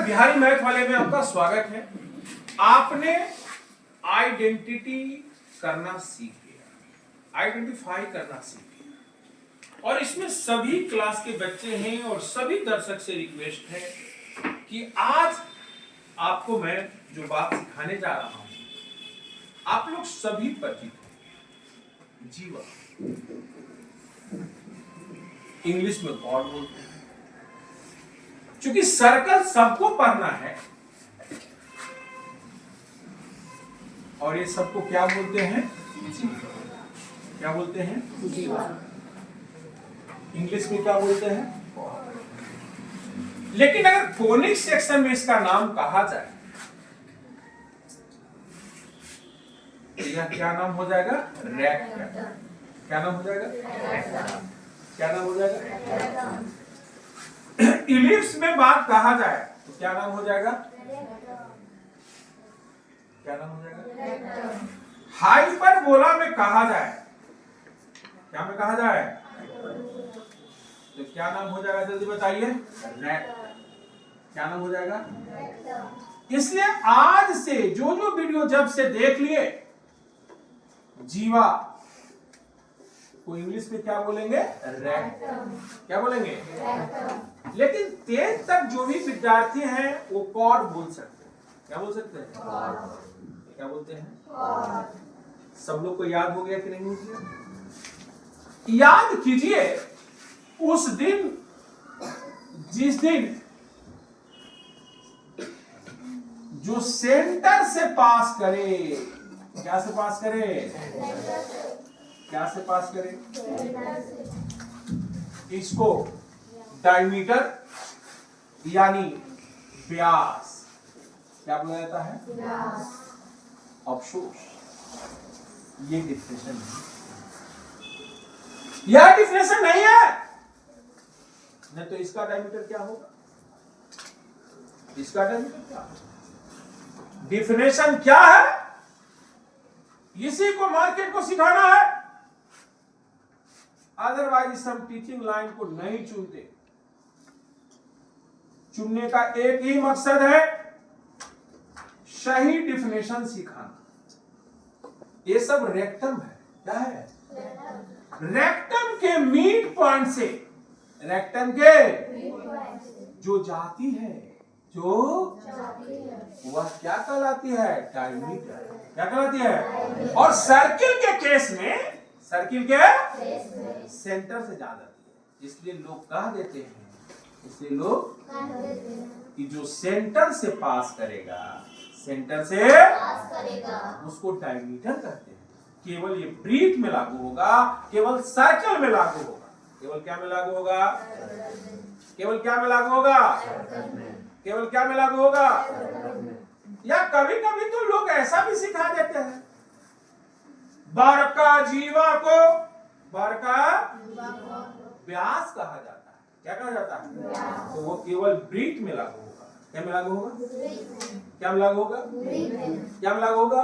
Bihari math वाले में आपका स्वागत है। आपने आइडेंटिटी करना सीख लिया, आइडेंटिफाई करना सीख लिया, और इसमें सभी क्लास के बच्चे हैं और सभी दर्शक से रिक्वेस्ट है कि आज आपको मैं जो बात सिखाने जा रहा हूं आप लोग सभी परिचित हैं। जीवा इंग्लिश में गॉड बोलते हैं। क्योंकि सर्कल सबको पढ़ना है और ये सबको क्या बोलते हैं? क्या बोलते हैं? इंग्लिश में क्या बोलते हैं? लेकिन अगर फोनिक सेक्शन में इसका नाम कहा जाए तो यह क्या नाम हो जाएगा? रेक्टम। क्या नाम हो जाएगा? क्या नाम हो जाएगा? इलिप्स में बात कहा जाए तो क्या नाम हो जाएगा? क्या नाम हो जाएगा? हाइपरबोला में कहा जाए, क्या में कहा जाए तो क्या नाम हो जाएगा? जल्दी बताइए। रेक्टम। क्या नाम हो जाएगा? इसलिए आज से जो जो वीडियो जब से देख लिए जीवा को इंग्लिश में क्या बोलेंगे? रेक्टम। क्या बोलेंगे? रेक्टम। लेकिन 10th तक जो भी विद्यार्थी हैं वो कॉर्ड बोल सकते हैं। क्या बोल सकते हैं? कॉर्ड। क्या बोलते हैं? कॉर्ड। सब लोग को याद हो गया कि नहीं हो गया? याद कीजिए उस दिन जिस दिन जो सेंटर से पास करे, क्या से पास करे? क्या से पास करे? इसको डायमीटर यानी व्यास क्या बोला जाता है? अफसोस ये डिफिनेशन है, यह डिफिनेशन नहीं है। नहीं तो इसका डायमीटर क्या होगा? इसका डायमीटर क्या होगा? डिफिनेशन क्या है? इसी को मार्केट को सिखाना है, अदरवाइज हम टीचिंग लाइन को नहीं चुनते। चुनने का एक ही मकसद है, सही डिफिनेशन सिखाना। ये सब रेक्टम है। क्या है? रेक्टम के मिड पॉइंट से, रेक्टम के जो जाती है, जो वह क्या कहलाती है? डायमीटर। क्या कहलाती है? और सर्किल के केस में, सर्किल के सेंटर से जा जाती है। इसलिए लोग कह देते हैं, इसलिए लोग कि जो सेंटर से पास करेगा, सेंटर से पास करेगा उसको डायमीटर कहते हैं। केवल ये ब्रीथ में लागू होगा, केवल सर्कल में लागू होगा। केवल क्या में लागू होगा? केवल क्या में लागू होगा? केवल क्या में लागू होगा? या कभी कभी तो लोग ऐसा भी सिखा देते हैं, बरका जीवा को बरका व्यास कहा जाता है। क्या कहा जाता है? तो वो केवल ब्रीथ में लागू होगा। क्या में लागू होगा? क्या में लागू होगा? क्या में लागू होगा?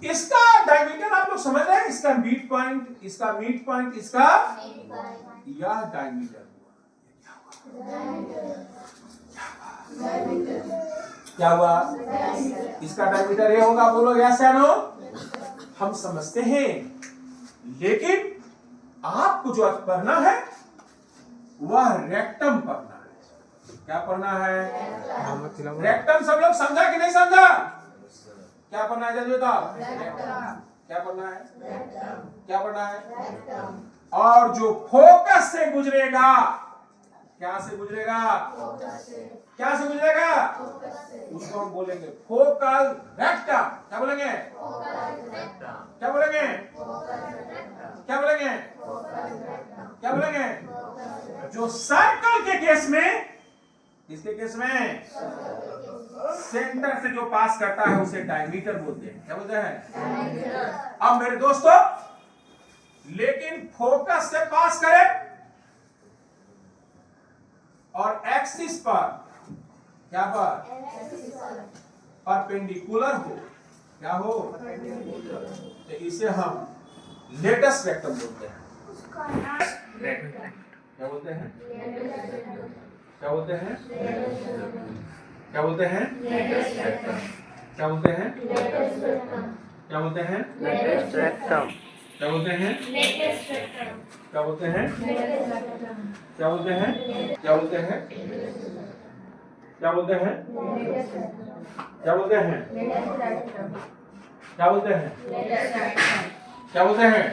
इसका डायमीटर आप लोग समझ रहे हैं? इसका मिड पॉइंट, इसका मिड पॉइंट, इसका यह डायमीटर क्या हुआ? इसका डायमीटर ये होगा। बोलो यस या नो? हम समझते हैं, लेकिन आपको जो पढ़ना है वह रेक्टम पढ़ना है। क्या पढ़ना है? रेक्टम। सब लोग समझा कि नहीं समझा? क्या पढ़ना है? जल्दी बताओ। क्या पढ़ना है? क्या पढ़ना है? और जो फोकस से गुजरेगा, क्या से गुजरेगा? क्या से गुजरेगा? उसको हम बोलेंगे फोकल रेक्टम। क्या बोलेंगे? क्या बोलेंगे? क्या बोलेंगे? क्या बोलेंगे? जो सर्कल के केस में, किसके केस में? सेंटर से जो पास करता है उसे डायमीटर बोलते हैं। क्या बोलते हैं? अब मेरे दोस्तों, लेकिन फोकस से पास करे और एक्सिस पर, क्या पर? परपेंडिकुलर हो। क्या हो? तो इसे हम लेटस रेक्टम बोलते हैं। क्या बोलते हैं? क्या बोलते हैं? क्या बोलते हैं? क्या बोलते हैं? क्या बोलते हैं? क्या बोलते हैं? क्या बोलते हैं? क्या बोलते हैं? क्या बोलते हैं? क्या बोलते हैं? क्या बोलते हैं? क्या बोलते हैं? क्या बोलते हैं?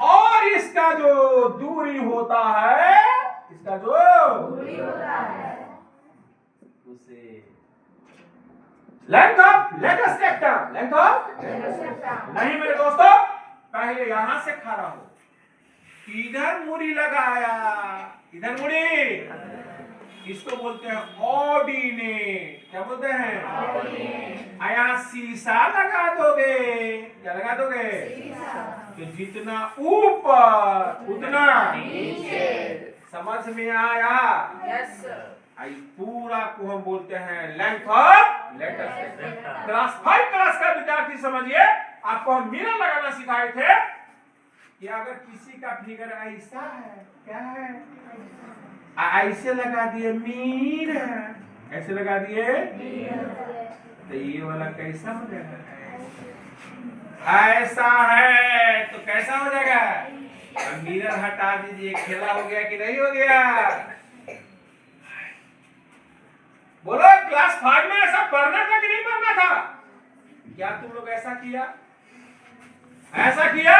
और इसका जो दूरी होता है, इसका जो दूरी होता है उसे length of latest sector, length of नहीं मेरे दोस्तों, पहले यहां से खड़ा हो, इधर मुड़ी लगाया, इधर मुड़ी, इसको बोलते हैं ऑर्डिनेट। क्या बोलते हैं? आया शीशा लगा दोगे, क्या लगा दोगे? तो जितना ऊपर उतना नीचे। समझ में आया? Yes sir. आई पूरा को हम बोलते हैं length of latest sector. Class 5 class का विद्यार्थी समझिए, आपको हम मिरर लगाना सिखाए थे कि अगर किसी का फिगर ऐसा है, क्या है, ऐसे लगा दिए मिरर, ऐसे लगा दिए, तो ये वाला कैसा हो जाएगा? ऐसा है तो कैसा हो जाएगा? अब मिरर हटा दीजिए, खेला हो गया कि नहीं हो गया? बोलो क्लास 5 में ऐसा पढ़ना था कि नहीं पढ़ना था? क्या तुम लोग ऐसा किया? ऐसा किया?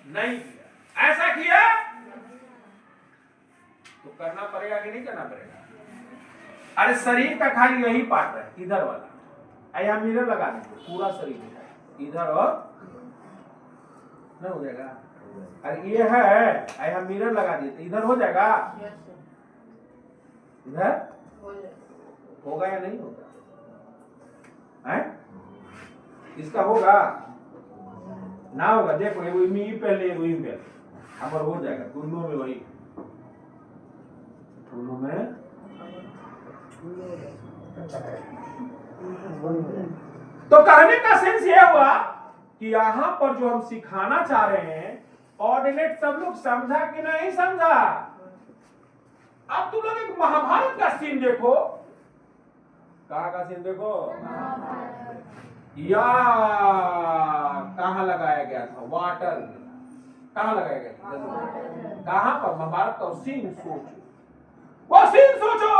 नहीं किया। ऐसा किया तो करना पड़ेगा कि नहीं करना पड़ेगा? अरे शरीर का खाली यही पार्ट है, इधर वाला। यहाँ मिरर लगा दीजिए, पूरा शरीर इधर और नहीं हो जाएगा? अरे ये है, यहाँ मिरर लगा दिए तो इधर हो जाएगा? इधर होगा या नहीं होगा? है? इसका होगा ना होगा? देखो ये वही पहले, वही पहले हमारा हो जाएगा, दोनों में वही, दोनों में। तो कहने का सेंस ये हुआ कि यहां पर जो हम सिखाना चाह रहे हैं, ऑर्डिनेट सब लोग समझा कि नहीं समझा? अब तुम लोग एक महाभारत का सीन देखो। कहाँ का सीन देखो? या कहाँ लगाया गया था? वाटर कहाँ लगाया गया था? कहाँ पर? महाभारत का सीन सोचो, वो सीन सोचो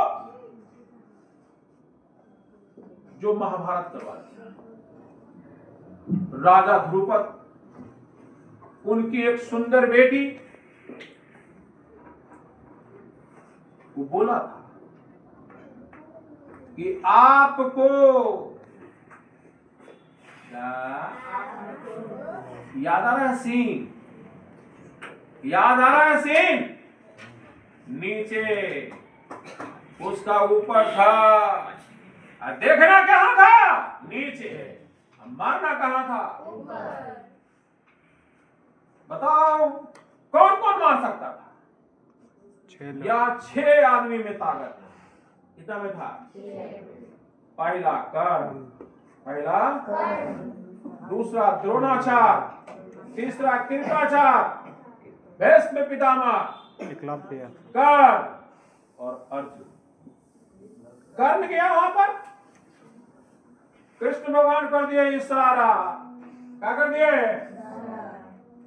जो महाभारत करवा दिया। राजा ध्रुपद, उनकी एक सुंदर बेटी, वो बोला था कि आपको याद आ रहा है सीन? याद आ रहा है सीन? नीचे उसका ऊपर था, देखना कहां था? नीचे। मारना कहां था? बताओ कौन कौन मार सकता था? या 6 आदमी में ताकत कितना में था? पहला कर्ण, पहला दूसरा द्रोणाचार्य, तीसरा कृपाचार्य, भीष्म पितामह, एकलव्य, कर्ण और अर्जुन। कर्ण गया वहां पर, कृष्ण भगवान कर दिए इशारा, क्या कर दिए?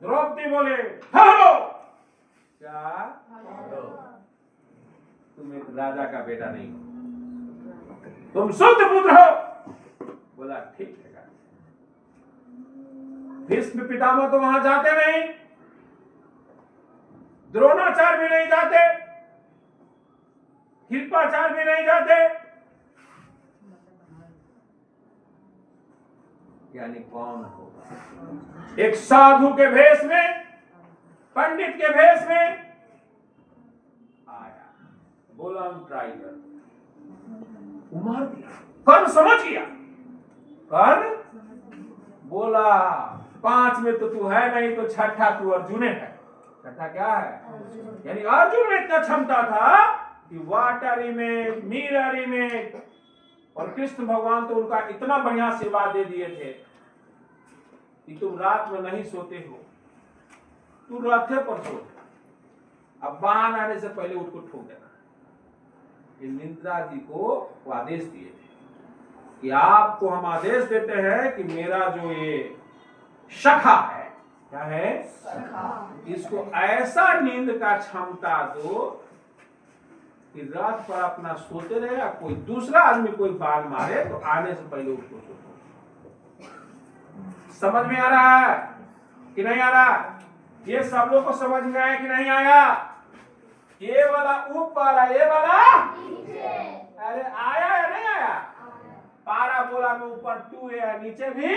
द्रौपदी बोले ठहरो। क्या? तुम एक राजा का बेटा नहीं हो, तुम शुद्ध पुत्र हो। बोला ठीक है। भीष्म पितामह तो वहां जाते नहीं, द्रोणाचार्य भी नहीं जाते, कृपाचार्य भी नहीं जाते, यानी कौन होगा? एक साधु के भेष में, पंडित के भेष में आया, बोला हम ट्राई कर, मार दिया। कर्ण समझ गया, कर्ण बोला 5 में तो तू है नहीं, तो छठा तू अर्जुन है। छठा क्या है? यानी अर्जुन में इतना क्षमता था कि वाटरी में, मिररी में, और कृष्ण भगवान तो उनका इतना बढ़िया आशीर्वाद दे दिए थे कि तुम रात में नहीं सोते हो, तू रथे पर सो, अब बाहर आने से पहले उसको ठोक देना। इंद्रा जी को वो आदेश दिए थे कि आपको हम आदेश देते हैं कि मेरा जो ये सखा है, क्या है, इसको ऐसा नींद का क्षमता दो कि रात पर अपना सोते रहे, या कोई दूसरा आदमी कोई बाल मारे तो आने से पहले उसको सोचो। समझ में आ रहा है कि नहीं आ रहा? ये सब लोग को समझ में आया कि नहीं आया? ये वाला ऊपर है, ये वाला अरे आया या नहीं आया? पारा बोला में ऊपर 2 है, नीचे भी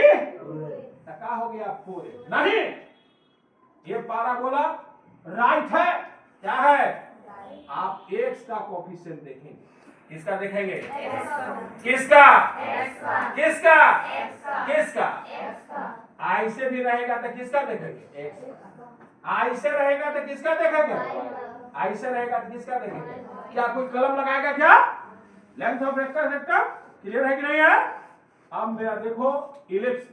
क्या हो गया 4 है। नहीं, ये पारा बोला राइट है, क्या है? आप एक्स का कोफिशिएंट देखेंगे। किसका देखेंगे? किसका? किसका? किसका? आई से भी रहेगा तो किसका देखेंगे? एक्स। आई से रहेगा तो किसका देखेंगे? आई से रहेगा तो किसका देखेंगे? क्या कोई कलम लगाएगा क्या? Length of rectum rectum clear है कि नहीं है? अब मेरा देखो इलिप्स।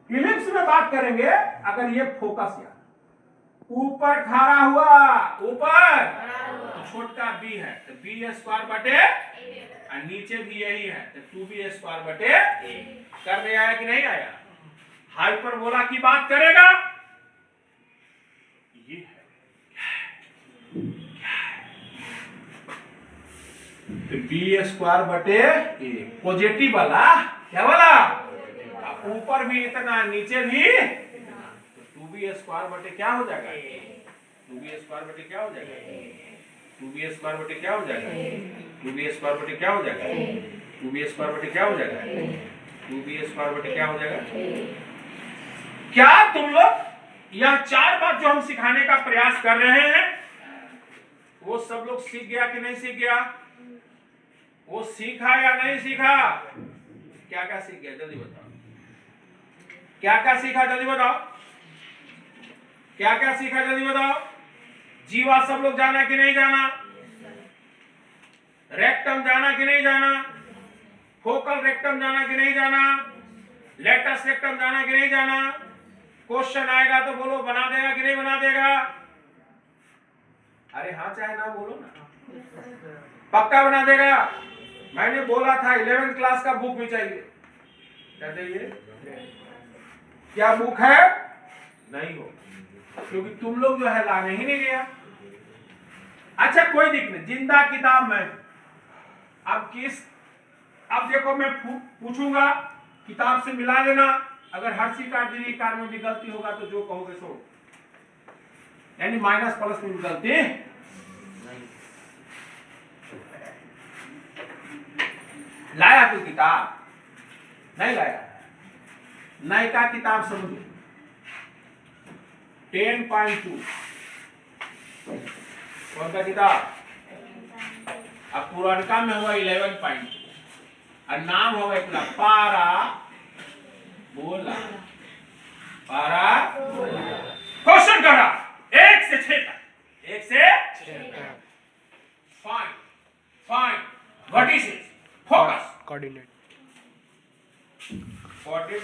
इलिप्स में बात करेंगे, अगर ये फोकस या ऊपर खड़ा हुआ, ऊपर तो छोटा बी है तो बी स्क्वायर बटे, और नीचे भी यही है तो 2b स्क्वायर बटे a। कर में आया कि नहीं आया? हाइपरबोला की बात करेगा, ये है तो बी स्क्वायर बटे a पॉजिटिव वाला, क्या वाला? ऊपर भी इतना नीचे भी 2b स्क्वायर बटे क्या हो जाएगा? 2b स्क्वायर बटे क्या हो जाएगा? 2b स्क्वायर बटे क्या हो जाएगा? 2b स्क्वायर बटे क्या हो जाएगा? 2b स्क्वायर बटे क्या हो जाएगा? 2b स्क्वायर बटे क्या हो जाएगा? क्या तुम लोग यह 4 बात जो हम सिखाने का प्रयास कर रहे हैं वो सब लोग सीख गया कि नहीं सीख गया? वो सीखा या नहीं सीखा? क्या क्या सीख गया जल्दी बताओ? क्या क्या सीखा जल्दी बताओ? क्या क्या सीखा जल्दी बताओ? जीवा सब लोग जाना कि नहीं जाना? रेक्टम जाना कि नहीं जाना? फोकल रेक्टम जाना कि नहीं जाना? लेटस रेक्टम जाना कि नहीं जाना? क्वेश्चन आएगा तो बोलो, बना देगा कि नहीं बना देगा? अरे हाँ चाहे ना बोलो ना, पक्का बना देगा। मैंने बोला था 11th क्लास का बुक भी चाहिए, क्या चाहिए? क्या बुक है? नहीं हो, क्योंकि तुम लोग जो है लाने ही नहीं गया। अच्छा कोई दिक्कत नहीं, जिंदा किताब में अब देखो मैं पूछूंगा, किताब से मिला लेना। अगर हर्षी कार में भी गलती होगा तो जो कहोगे सो, यानी माइनस प्लस में भी गलती नहीं। लाया कोई किताब? नहीं लाया? नई का किताब समझो 10.2 कौन सा किताब? अब पुरानका में हुआ 11.2 और नाम होगा इतना पारा बोला। पारा क्वेश्चन करा 1 से 6 तक, 1 से 6 तक। Fine what is it? Focus coordinate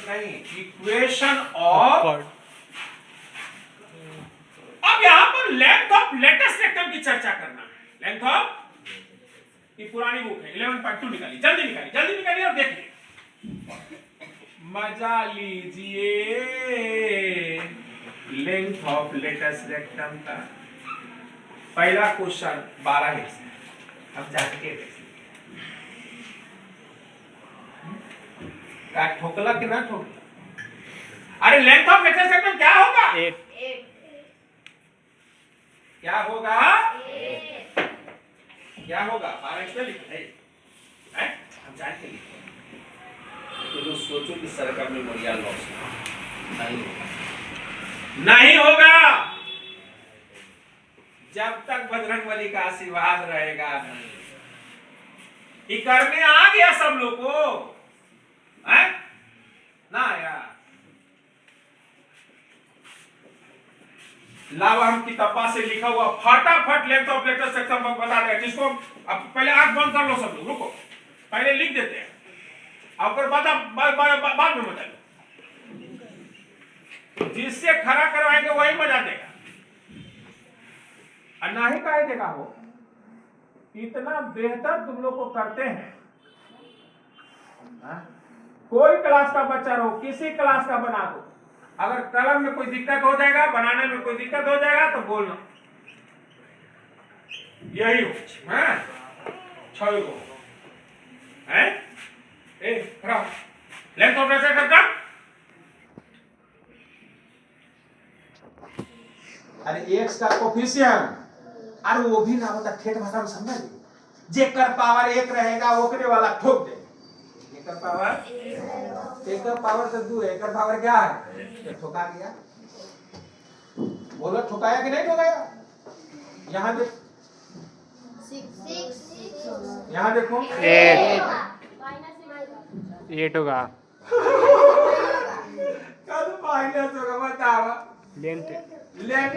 नहीं, इक्वेशन ऑफ। अब यहां पर लेंथ ऑफ लेटेस्ट रेक्टम की चर्चा करना है। लेंथ ऑफ की पुरानी बुक है 11.2 निकाली, जल्दी निकालिए और देखिए, मजा लीजिए लेंथ ऑफ लेटेस्ट रेक्टम का। पहला क्वेश्चन 12 है, अब जान के क्या ठोकला कि ना ठोकला? अरे लेंथ ऑफ लेटेस्ट रेक्टम क्या होगा? 8 क्या होगा? क्या होगा? 12 इसमें लिखा है, हम जान के लिखे तो सोचो कि सरकार में मेमोरियल लॉस नहीं होगा जब तक बजरंगबली का आशीर्वाद रहेगा। नहीं करने आ गया सब लोग को है ना यार। लावहम की तपा से लिखा हुआ फटाफट लेंथ ऑफ लेटेस्ट रेक्टम बता देगा, जिसको अब पहले आंख बंद कर लो सब लोग, रुको पहले लिख देते हैं, और बाद में बता लो। जिससे खड़ा करवाएंगे वही मजा देगा, और ना ही कहे देगा वो इतना बेहतर तुम लोग को करते हैं। कोई क्लास का बच्चा रहो, किसी क्लास का बना दो, अगर कलम में कोई दिक्कत हो जाएगा, बनाने में कोई दिक्कत हो जाएगा तो बोलना, यही हो छवि को है। लेंथ ऑफ रेक्टेंगल का अरे एक्स का कोफिशिएंट, अरे वो भी ना होता ठेठ भाषा में समझ ली, जेकर पावर एक रहेगा ओकरे वाला ठोक दे। एकर पावर तो 2 है, एकर पावर क्या है? तो ठोका गया। बोलो ठोकाया कि नहीं ठोकाया? यहाँ देख, यहाँ देखो 8 होगा। कल माइनस होगा, बताओ। लेंथ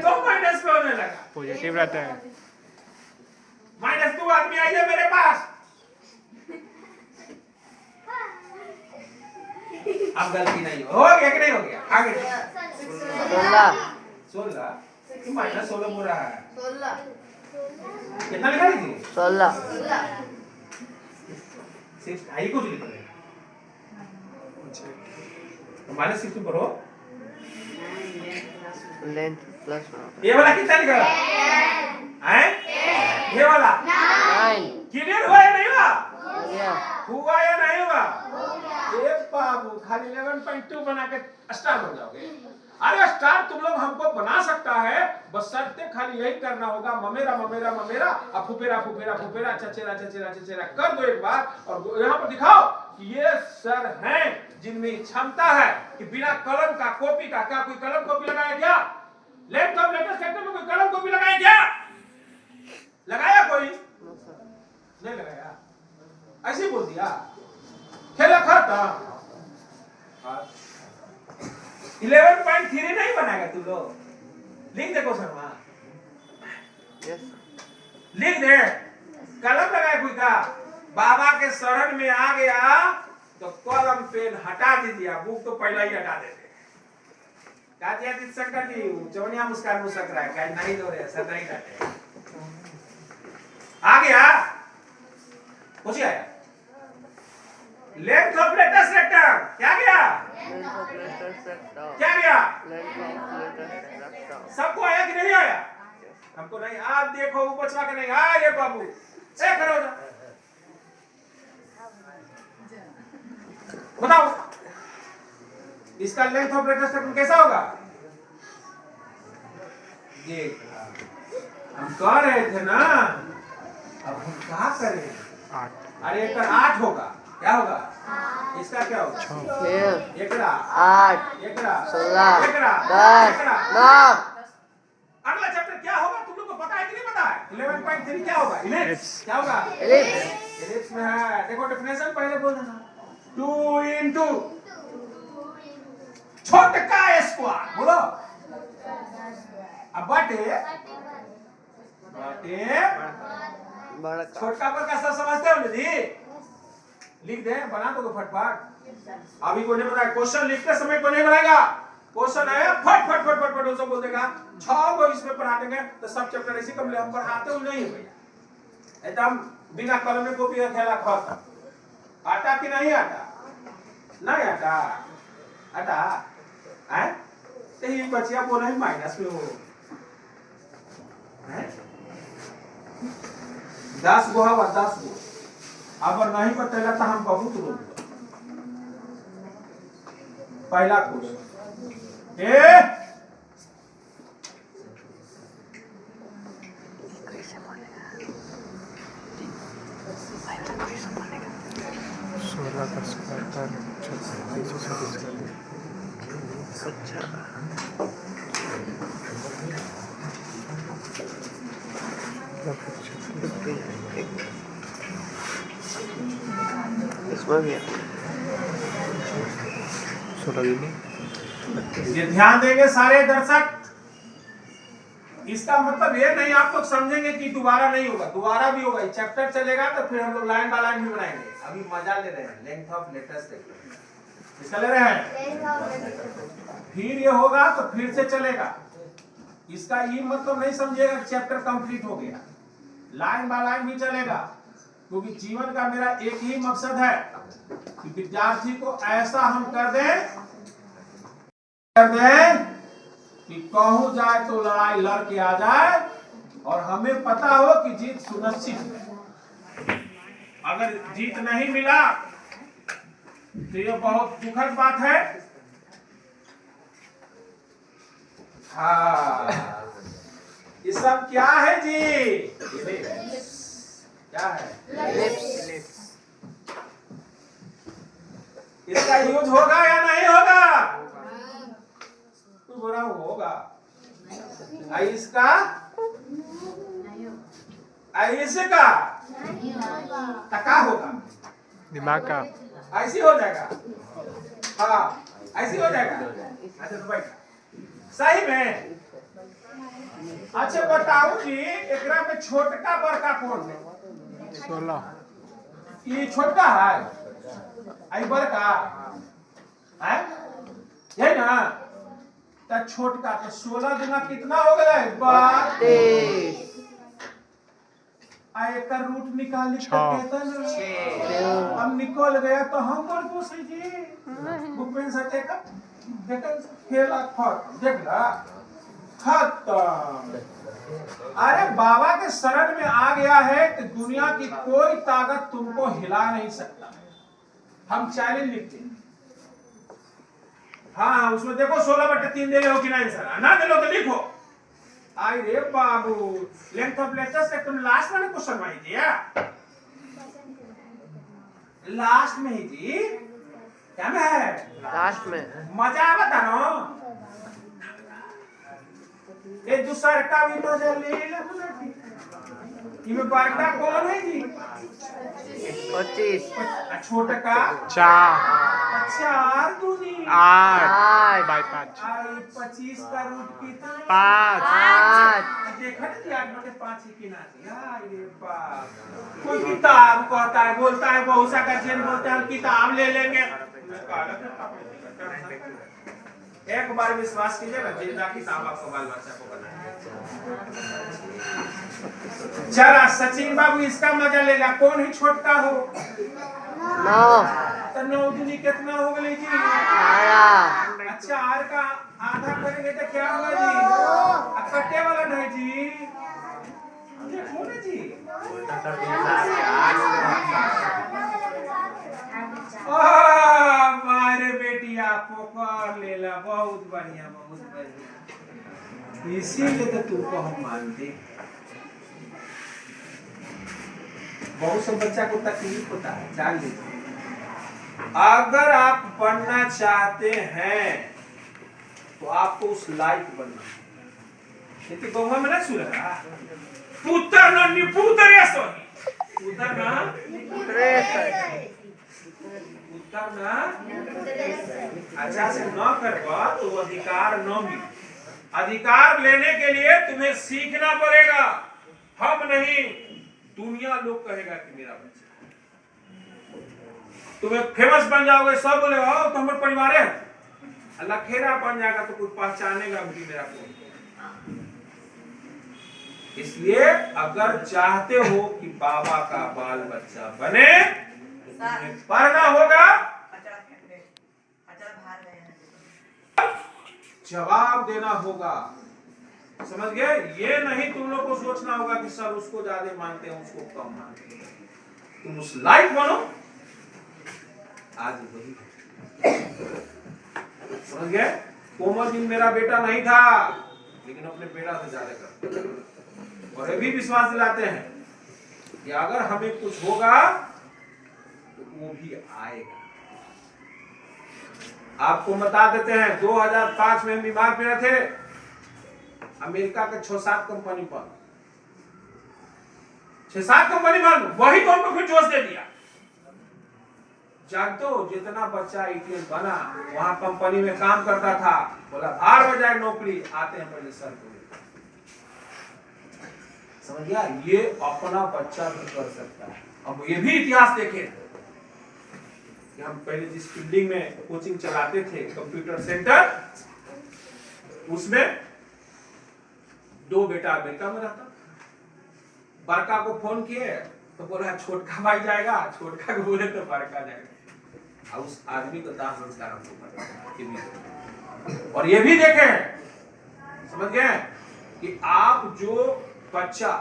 तो माइनस में होने लगा, पॉजिटिव रहता है। -2 आदमी आइए मेरे पास। अब गलती नहीं हो गया कि नहीं हो गया? आगे 16 -16 हो रहा है। कितना लिखा थी? 16 सिर्फ आई कुछ लिख रहे -16 करो। लेंथ प्लस ये वाला कितना लिखा है? ये वाला 9 क्लियर हुआ या नहीं हुआ? या हुआ या नहीं हुआ? ये बाबू खाली 11.2 बना के स्टार बन जाओगे। अरे स्टार तुम लोग हमको बना सकता है, बस शर्ते खाली यही करना होगा, ममेरा ममेरा ममेरा और फुफेरा फुफेरा फुफेरा चचेरा चचेरा चचेरा कर दो एक बार, और यहाँ पर दिखाओ कि ये सर हैं जिनमें क्षमता है कि बिना कलम का कॉपी का, क्या कोई कलम कॉपी लगाया क्या? लैपटॉप लेटेस्ट सेक्टर में कोई कलम कॉपी लगाया क्या? लगाया कोई? नहीं लगाया, ऐसे बोल दिया, खेला खाता। 11.3 नहीं बनाएगा तू लोग? लिख दे क्वेश्चन वहां, लिख दे। कलम लगाए कोई का? बाबा के शरण में आ गया तो कलम पेन हटा दीजिए, बुक तो पहले ही हटा देते। शंकर जी चौनिया मुस्कान मुस्क रहा है, नहीं दो रहे सर, नहीं डाटे। आ गया कुछ आया? लेंथ ऑफ लेटेस्ट सेक्टर क्या गया? क्या गया? सबको आया कि नहीं आया? हमको नहीं। आप देखो वो बचवा के नहीं आया। ये बाबू एक करो ना, बताओ इसका लेंथ ऑफ लेटेस्ट सेक्टर कैसा होगा? ये हम कह रहे थे ना, अब हम क्या करें? 8 अरे एक 8 होगा, क्या होगा? इसका क्या होगा? 6 एकड़ा 8 एकड़ा 16 एकड़ा 10 एकड़ा 9। अगला चैप्टर क्या होगा तुम लोग को पता है कि नहीं पता है? 11.3 क्या होगा? इलिप्स क्या होगा? इलिप्स में है, देखो डेफिनेशन पहले बोल देना, 2 into छोटा स्क्वायर बोलो, अब बटे बड़ा छोटा पर का सब समझते हो दीदी? लिख दे, बना दो फटफट। अभी को नहीं बनाया, क्वेश्चन लिखते समय को नहीं बनाएगा, क्वेश्चन आया फट फट फट फट फट उसको बोल देगा। 6 को इसमें पढ़ा देंगे तो सब चैप्टर इसी कम हम पढ़ाते हुए नहीं है भैया, एकदम बिना कलम में कॉपी का खेला खत्म। आता कि नहीं आता? नहीं आता, आता है तो ये बचिया बोल रहे माइनस में हो है 10 गो हवा 10 गो, अब नहीं बतेला तो हम बहुत रोक। पहला क्वेश्चन इसमें भी ये ध्यान देंगे सारे दर्शक, इसका मतलब ये नहीं आप लोग समझेंगे कि दोबारा नहीं होगा, दोबारा भी होगा। चैप्टर चलेगा तो फिर हम लोग लाइन बाय लाइन भी बनाएंगे। अभी मजा ले रहे हैं, लेंथ ऑफ लेटेस्ट सेक्टर इसका ले रहे हैं, फिर ये होगा तो फिर से चलेगा। इसका ये मतलब नहीं समझिएगा कि चैप्टर कंप्लीट हो गया, लाइन बाय लाइन भी चलेगा, क्योंकि जीवन का मेरा एक ही मकसद है कि विद्यार्थी को ऐसा हम कर दें कि कहूं जाए तो लड़ाई लड़ के आ जाए और हमें पता हो कि जीत सुनिश्चित है। अगर जीत नहीं मिला तो ये बहुत दुखद बात है। हाँ, ये सब क्या है जी? क्या है? इसका यूज होगा या नहीं होगा? कोई बोला होगा। इसका इसका टका होगा, दिमाग का ऐसी हो जाएगा। हाँ, ऐसी हो जाएगा। अच्छा तो बैठ सही में। अच्छा बताओ जी, एकरा में छोटका बड़का कौन है? 16 ये छोटका है, आई बड़का है, यही ना? तो छोटका तो 16 गुना कितना हो गया? 32। एकर रूट निकाल कहता ना, हम निकल गया तो हम पर दोष है जी। भूपेन सटे का खेला खत्म, देखला खत्म। अरे बाबा के शरण में आ गया है कि दुनिया की कोई ताकत तुमको हिला नहीं सकता। हम चैलेंज लिखते हैं। हाँ, उसमें देखो 16/3 दे हो कि नहीं सर, ना दे लो तो लिखो। आई रे बाबू, लेंथ ऑफ लेटर्स का तुम लास्ट वाले क्वेश्चन में ही दिया, लास्ट में ही जी। क्या में है? लास्ट में मजा आवता ना? ये दूसरा का भी मजा ले लो। इनमें बड़का कौन है जी? 25 छोटा का 4 दूनी 8 बाई 5 25 का रूट कितना? 5 देखा ना जी, 8/5 की ना जी। कोई किताब कहता है, बोलता है बहुत सा गार्जियन बोलते हैं किताब ले लेंगे। एक बार विश्वास कीजिएगा, जिंदा किताब आपको बाल बच्चा को बनाएगा। जरा सचिन बाबू इसका मजा ले ला। कौन ही छोटका हो? 9 तो 9 दूनी कितना हो गई जी? 12 4 का आधा करेंगे तो क्या होगा जी? कट्टे वाला नहीं जी, देखो ना जी। मारे बेटिया पकड़ लेला, बहुत बढ़िया, बहुत बढ़िया। इसीलिए तो तुमको हम मानते। बहुत से बच्चा को तकलीफ होता है, जान लीजिए। अगर आप बनना चाहते हैं तो आपको उस लायक बनना। लेकिन गौवा में ना सुन रहा, पुत्र ना निपुत्र या सोही, पुत्र ना अच्छा से न करवा तो अधिकार न मिले। अधिकार लेने के लिए तुम्हें सीखना पड़ेगा। हम नहीं, दुनिया लोग कहेगा कि मेरा बच्चा। तुम्हें फेमस बन जाओगे, सब बोले आओ तो हमारे परिवार है। लखेरा बन जाएगा तो कोई पहचानेगा भी मेरा कौन। इसलिए अगर चाहते हो कि बाबा का बाल बच्चा बने, पढ़ना होगा, जवाब देना होगा। समझ गए? ये नहीं तुम लोग को सोचना होगा कि सर उसको ज्यादा मानते हैं, उसको कम मानते हैं। तुम उस लायक बनो। आज वही समझ गए? कोमल दिन मेरा बेटा नहीं था, लेकिन अपने बेटा से ज्यादा करते हैं। और ये भी विश्वास दिलाते हैं कि अगर हमें कुछ होगा तो वो भी आएगा। आपको बता देते हैं, 2005 में बीमार पड़े थे। अमेरिका के 6-7 कंपनी पर 6-7 कंपनी बंद, वही तो हमको फिर जोश दे दिया। जानते हो, जितना बच्चा ITS बना वहां कंपनी में काम करता था, बोला बाहर हो जाए नौकरी, आते हैं पहले सर को। समझ गया? ये अपना बच्चा भी कर सकता है। अब ये भी इतिहास देखें कि हम पहले जिस बिल्डिंग में कोचिंग चलाते थे, कंप्यूटर सेंटर, उसमें 2 बेटा अमेरिका में रहता, बड़का को फोन किए तो बोला छोटका भाई जाएगा, छोटका को बोले तो बड़का जाएगा। अब उस आदमी को दाह संस्कार हमको पता। और ये भी देखें, समझ गए कि आप जो बच्चा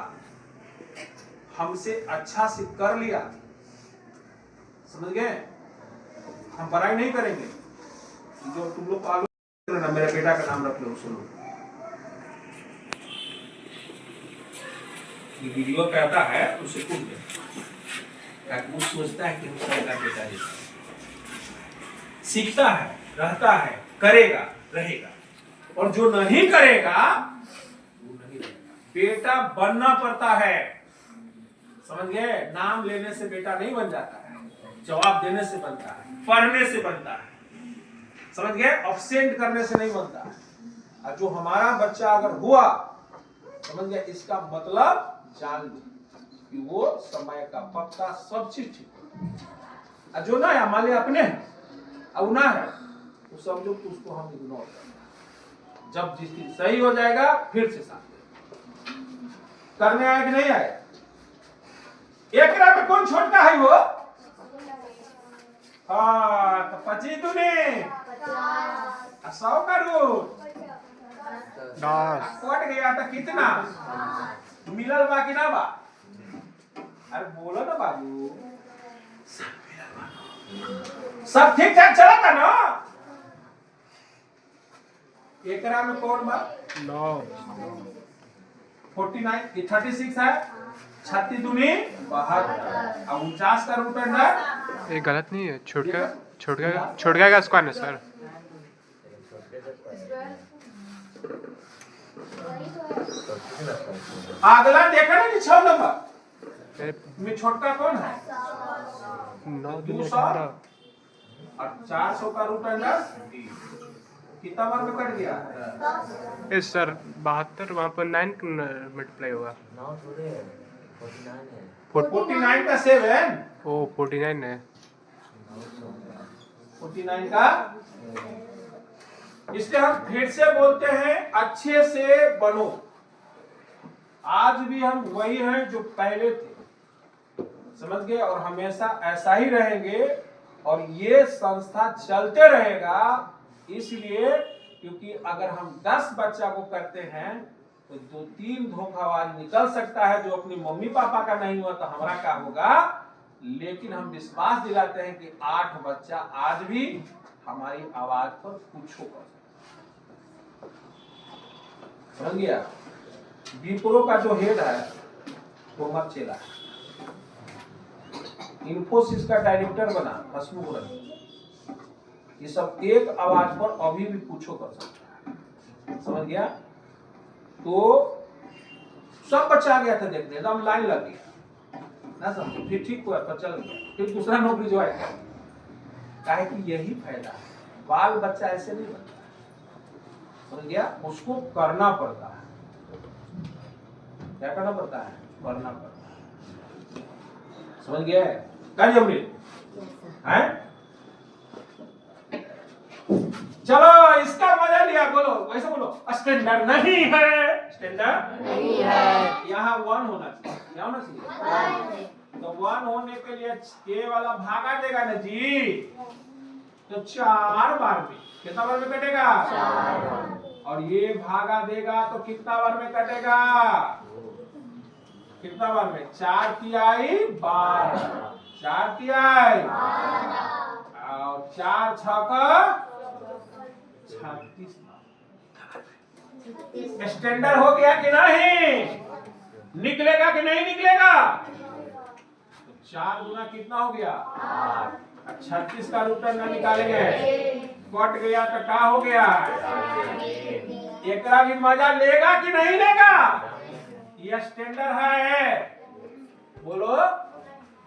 हमसे अच्छा से कर लिया, समझ गए, हम बड़ाई नहीं करेंगे। जो तुम लोग पालो ना, मेरे बेटा का नाम रख लो, सुनो। ये वीडियो कहता है उसे कुछ दे, वो सोचता है कि हम सबका बेटा जैसा सीखता है, रहता है, करेगा, रहेगा। और जो नहीं करेगा वो नहीं रहेगा। बेटा बनना पड़ता है, समझ गए। नाम लेने से बेटा नहीं बन जाता है, जवाब देने से बनता है, पढ़ने से बनता है, समझ गए। ऑब्सेंट करने से नहीं बनता है। और जो हमारा बच्चा अगर हुआ, समझ गए, इसका मतलब जान लो कि वो समय का पक्का सब चीज ठीक। जो ना है, मान लिया अपने अब ना है, तो सब लोग उसको हम इग्नोर करें। जब जिस दिन सही हो जाएगा फिर से साथ करने आए कि नहीं आए। एक में कौन छोटका है वो? हाँ, तो 25 दूनी 100 का रूट 10 कट गया तो कितना मिलल बा कि ना बा? अरे बोलो ना बाबू, सब ठीक ठाक चला था ना? एकरा में कौन बा? 9 49 36 है, 36 दूनी 72 और 49 का रूट अंडर। ये गलत नहीं है। छोटका का स्क्वायर है सर। अगला देखा ना कि 6 नंबर में छोटका कौन है? 9 200 और 400 का रूट अंडर कितना बार में कट गया? यस सर 72 वहाँ पर 9 मल्टीप्लाई होगा। 49 का 7 ओ 49 है। 49 का, इसलिए हम फिर से बोलते हैं अच्छे से बनो। आज भी हम वही हैं जो पहले थे, समझ गए, और हमेशा ऐसा ही रहेंगे। और ये संस्था चलते रहेगा, इसलिए क्योंकि अगर हम 10 बच्चा को करते हैं तो 2-3 धोखाबाज निकल सकता है। जो अपनी मम्मी पापा का नहीं हुआ तो हमारा क्या होगा। लेकिन हम विश्वास दिलाते हैं कि 8 बच्चा आज भी हमारी आवाज पर कुछ होगा, समझ गया। विप्रो का जो हेड है वो मत चला, इन्फोसिस का डायरेक्टर बना हसमुख रंजन। ये सब एक आवाज पर अभी भी पूछो कर सकता है, समझ गया। तो सब बच्चा आ गया था देखने, एकदम लाइन लग गया ना, समझ। फिर ठीक हुआ तो चल गया, फिर दूसरा नौकरी ज्वाइन कर। काहे कि यही फायदा है, बाल बच्चा ऐसे नहीं बनता, समझ गया। उसको करना पड़ता है। क्या करना पड़ता है? करना पड़ता है, समझ गया। कल अमृत है, चलो इसका मजा लिया। बोलो वैसे बोलो, स्टैंडर्ड नहीं है, स्टैंडर्ड नहीं है। यहाँ 1 होना चाहिए, क्या होना चाहिए? तो 1 होने के लिए के वाला भागा देगा ना जी, तो 4 बार में कितना बार में कटेगा? 4। और ये भागा देगा तो कितना बार में कटेगा? कितना बार में? 4 तिहाई 12, 4 तिहाई और 4 6 36। स्टैंडर्ड हो गया कि नहीं? निकलेगा कि नहीं निकलेगा? तो 4 गुना कितना हो गया? 8। 36 का रूट अंडर निकालेंगे, कट गया तो क्या हो गया? एकरा भी मजा लेगा कि नहीं लेगा? ये स्टैंडर्ड है, बोलो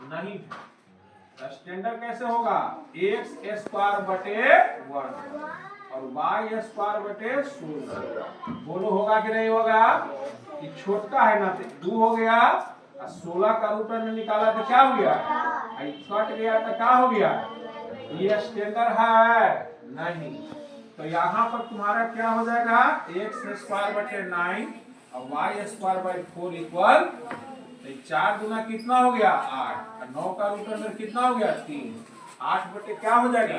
नहीं। स्टैंडर्ड कैसे होगा? x स्क्वायर बटे 1 और y स्क्वायर बटे 16। बोलो होगा कि नहीं होगा? ये छोटका है ना, 2 हो गया, 16 का रूट अंडर निकाला तो क्या हो गया? कट गया तो क्या हो गया? ये स्टैंडर्ड है नहीं। तो यहाँ पर तुम्हारा क्या हो जाएगा? x स्क्वायर बटे 9 और y स्क्वायर बाई 4 इक्वल 4 गुना कितना हो गया 8, 9 का रूट अंडर कितना हो गया 3, 8 बटे क्या हो जाएगा।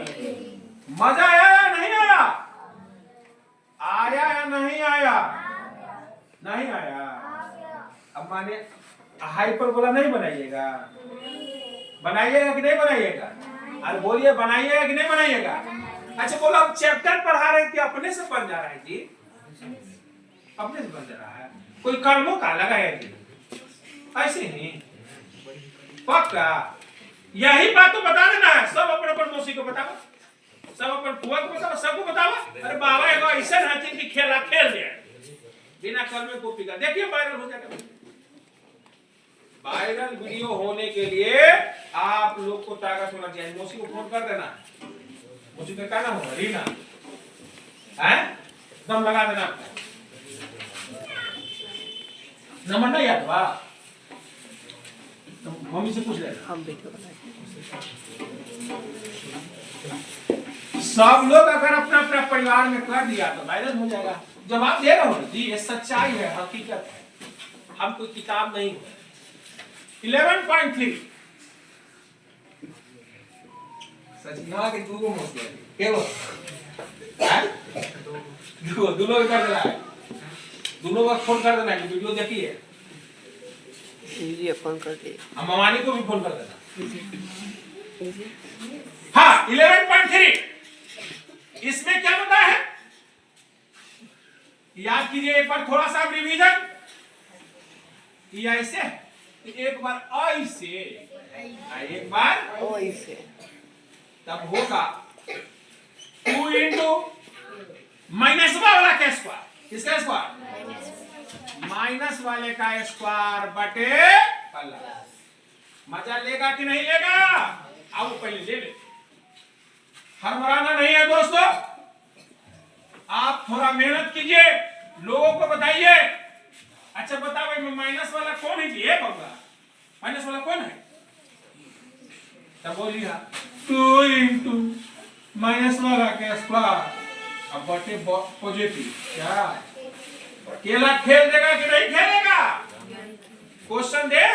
मजा आया या नहीं आया, आया या नहीं आया, नहीं आया। अब माने हाइपरबोला नहीं बनाइएगा, बनाइएगा कि नहीं बनाइएगा, अरे बोलिए बनाइएगा कि नहीं बनाइएगा। अच्छा बोलो अब चैप्टर पढ़ा रहे कि अपने से बन जा रहा है जी, अपने से बन जा रहा है, कोई कर्मों का लगा है जी, ऐसे ही पक्का। यही बात तो बता देना है, सब अपने अपन मौसी को बताओ, सब अपन फुआ को बताओ, सबको बताओ। अरे बाबा एगो ऐसा हथिन कि खेला खेल दिया बिना कर्म कॉपी का, देखिए वायरल हो जाएगा। वायरल वीडियो होने के लिए आप लोग को ताकत होना चाहिए। मौसी को फोन कर देना, मौसी का क्या नाम होगा, रीना है, दम लगा देना आपका नंबर नहीं याद बा, तो मम्मी से पूछ लेना। हम वीडियो बनाएंगे। सब लोग अगर अपना अपना परिवार में कर दिया तो वायरल हो जाएगा। जवाब दे रहा हूँ जी, ये सच्चाई है, हकीकत है, हम कोई किताब नहीं है। 11.3 सचिना के दूगो मौसी है, केवल दोनों कर देना है, दोनों का फोन कर देना है, वीडियो देखिए, लीजिए फोन कर दिए। हम ममानी को भी फोन कर देना। हाँ 11.3 इसमें क्या बताया है, याद कीजिए एक बार थोड़ा सा रिवीजन। ये ऐसे एक बार ऐसे, एक बार ऐसे, तब होगा 2 इंटू माइनस वाला का स्क्वायर, किसका स्क्वायर, माइनस वाले का स्क्वायर बटे प्लस। मजा लेगा कि नहीं लेगा, आओ पहले ले ले, हरमराना नहीं है दोस्तों। आप थोड़ा मेहनत कीजिए, लोगों को बताइए। अच्छा बता भाई माइनस वाला कौन है जी, ये बंगा माइनस वाला कौन है, तब बोलिए 2 इंटू माइनस वाला का स्क्वायर अब बटे पॉजिटिव। क्या केला खेल देगा कि नहीं खेलेगा, क्वेश्चन दे,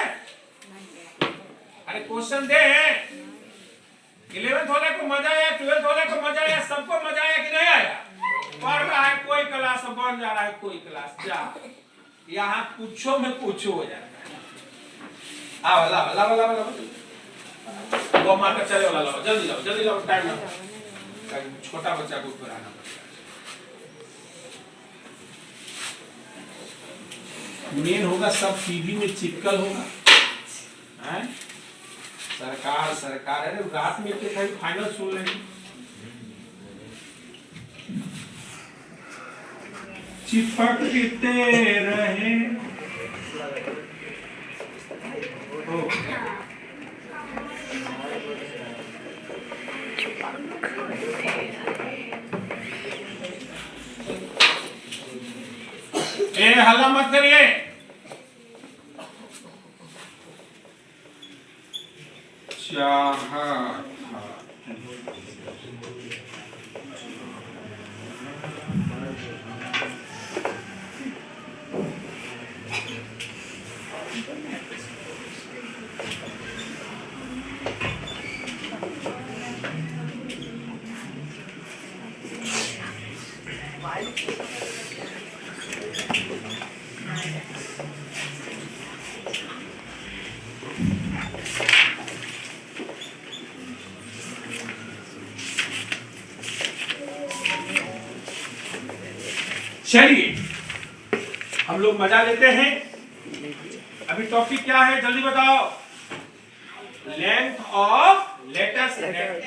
अरे क्वेश्चन दे। 11th वाले को मजा आया, 12th वाले को मजा आया, सबको मजा आया कि नहीं आया। पढ़ रहा है कोई क्लास बन जा रहा है, कोई क्लास जा, यहाँ पूछो में पूछो हो जाता है। आओ लाओ लाओ लाओ लाओ, वो मार कर चले वाला लाओ, जल्दी लाओ, टाइम ना, छोटा बच्चा को कराना पड़ेगा। मेन होगा सब टीवी में चिपकल होगा, हैं? सरकार अरे रात में के खाली फाइनल सुन लेंगे, चिपकते रहे। ए हल्ला मत करिए, चलिए हम लोग मजा लेते हैं। अभी टॉपिक क्या है जल्दी बताओ, लेंथ ऑफ लेटेस्ट रेक्टेंगल।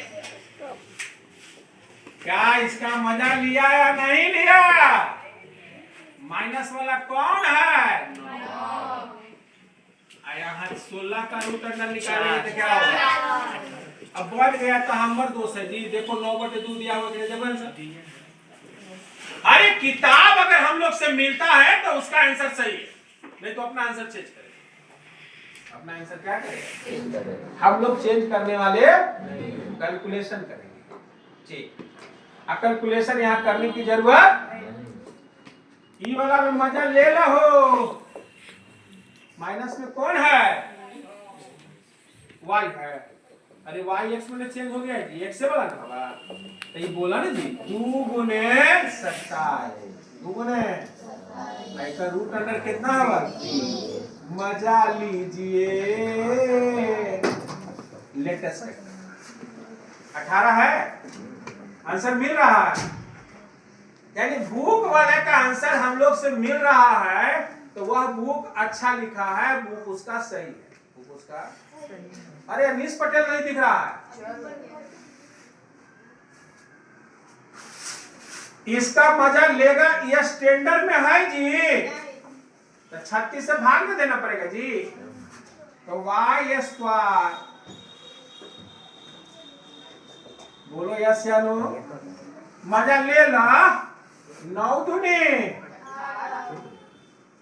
क्या इसका मजा लिया या नहीं लिया, माइनस वाला कौन है, यहाँ 16 का रूट अंडर निकालेंगे तो क्या होगा, अब बढ़ गया तो हमारा दोस्त है जी, देखो 9/2 दिया हुआ जबरदस्त। अरे किताब अगर हम लोग से मिलता है तो उसका आंसर सही है, नहीं तो अपना आंसर चेंज करें। अपना आंसर क्या करें, हम लोग चेंज करने वाले कैलकुलेशन करेंगे। ठीक, कैलकुलेशन यहाँ करने की जरूरत, ई वाला में मजा ले लो, माइनस में कौन है? y है। अरे y x में चेंज हो गया है, x से बोला ना बाबा, तो ये बोला ना जी 2 गुने 27, 2 गुने का रूट अंडर कितना है? मजा लीजिए, लेटेस्ट 18 है, आंसर मिल रहा है। यानी बुक वाले का आंसर हम लोग से मिल रहा है, तो वह बुक अच्छा लिखा है, बुक उसका सही है, बुक उसका। अरे अनीस पटेल नहीं दिख रहा है, इसका मजा लेगा, यह स्टैंडर्ड में है जी, तो 36 से भाग में देना पड़ेगा जी, तो y स्क्वायर, बोलो यस या नो? मजा ले ला, 9 दूनी,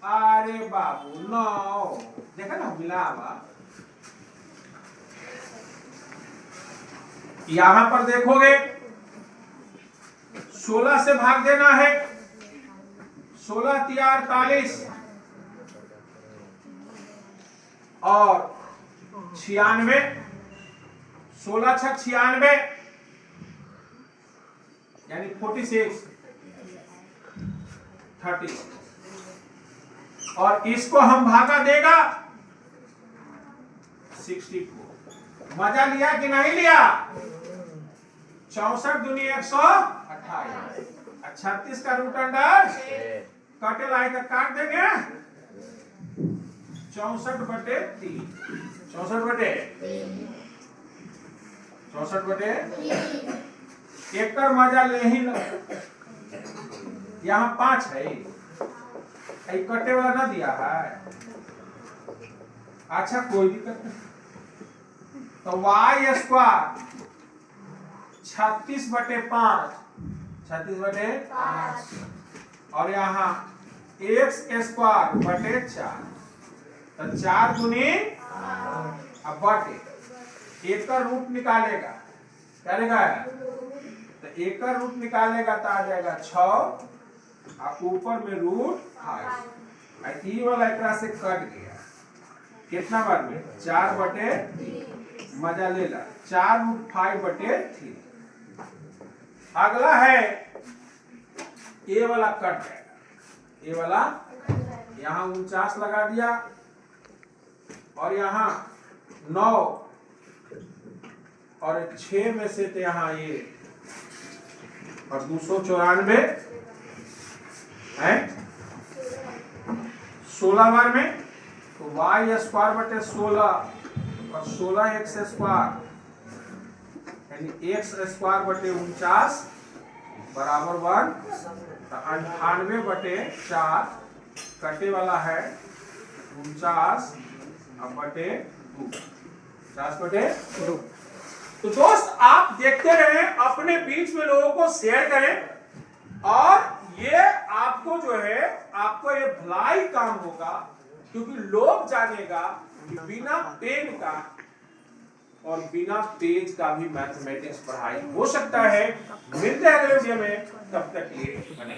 अरे बाबू 9, देखा ना मिला हुआ। यहां पर देखोगे 16 से भाग देना है, 16 तिया 48 और 96, 16 छक 96 यानी 46, 30 और इसको हम भागा देगा 64। मजा लिया कि नहीं लिया? 64 दूनी 128, 36 का रूट अंडर काटे लाई का काट देंगे, 64/3, 64/3 एक कर मजा ले ही लो। यहाँ 5 है, कटे वाला ना दिया है, अच्छा कोई दिक्कत नहीं, तो y स्क्वायर 36/5, 36/5 और यहाँ x स्क्वायर बटे 4, तो 4 दूनी अब बटे, एक का रूट निकालेगा, क्या निकालेगा? तो एक का रूट निकालेगा तो आ जाएगा 6 और ऊपर में रूट 5, ये वाला एक से कट गया, कितना बार में? 4/3, मजा ले ला, 4√5/3। अगला है ये वाला कट जाएगा, ये वाला यहाँ 49 लगा दिया और यहाँ 9 और 6 में से तो यहाँ ये और 294 है 16 बार में, तो y स्क्वायर बटे 16 और 16x स्क्वायर यानी x स्क्वायर बटे 49 बराबर 1, तो 98/4 कटे वाला है 49 अब बटे 2, 50/2। तो दोस्त आप देखते रहें, अपने बीच में लोगों को शेयर करें और ये आपको जो है आपको ये भलाई काम होगा, क्योंकि लोग जानेगा कि बिना पेन का और बिना पेज का भी मैथमेटिक्स पढ़ाई हो सकता है। मिलते हैं अगले वीडियो में, तब तक ये बने।